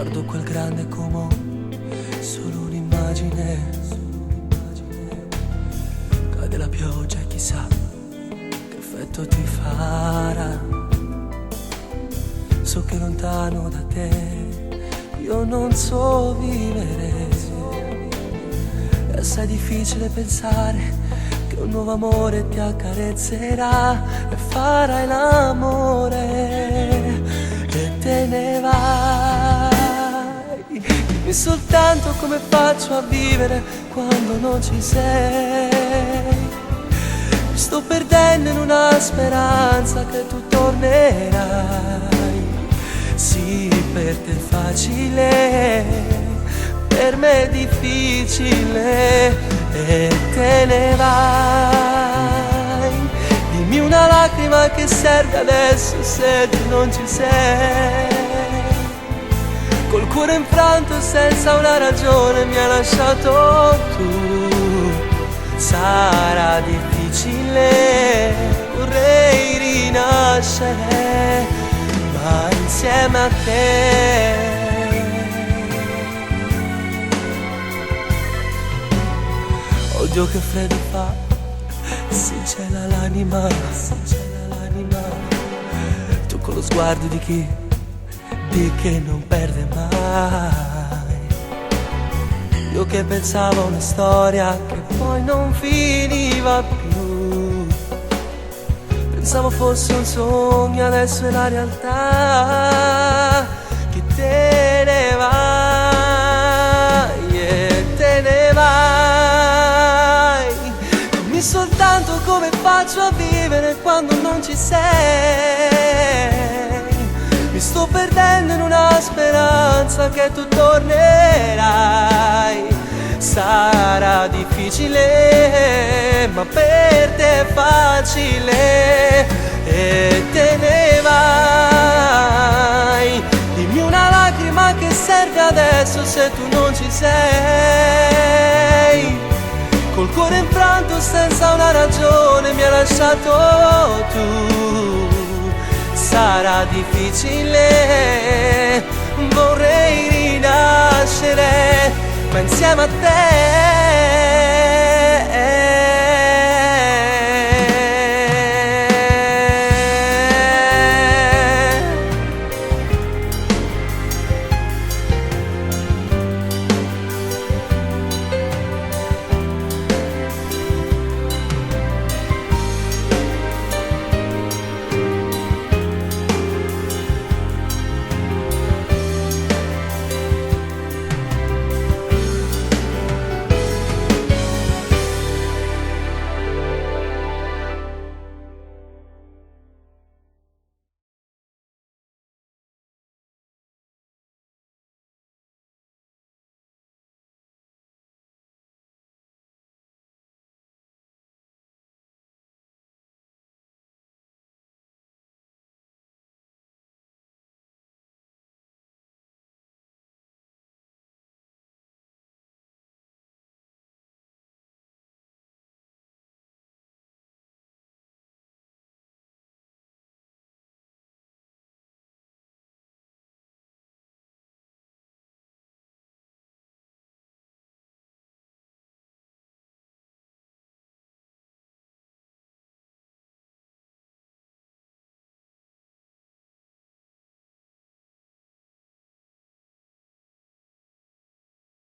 Guardo quel grande Como, solo un'immagine. Cade la pioggia e chissà che effetto ti farà. So che lontano da te io non so vivere. È assai difficile pensare che un nuovo amore ti accarezzerà e farai l'amore e te ne vai. Dimmi soltanto come faccio a vivere quando non ci sei. Mi sto perdendo in una speranza che tu tornerai. Sì, per te è facile, per me è difficile e te ne vai. Dimmi una lacrima che serve adesso se tu non ci sei. Col cuore infranto senza una ragione mi hai lasciato tu. Sarà difficile, vorrei rinascere, ma insieme a te. Oddio che freddo fa, si gela l'anima, tu con lo sguardo di chi che non perde mai. Io che pensavo a una storia che poi non finiva più. Pensavo fosse un sogno, adesso è la realtà. Che te ne vai e te ne vai. Dimmi soltanto come faccio a vivere quando non ci sei. Mi sto perdendo in una speranza che tu tornerai. Sarà difficile, ma per te è facile e te ne vai. Dimmi una lacrima che serve adesso se tu non ci sei. Col cuore infranto senza una ragione mi hai lasciato tu. Sarà difficile, vorrei rinascere, ma insieme a te.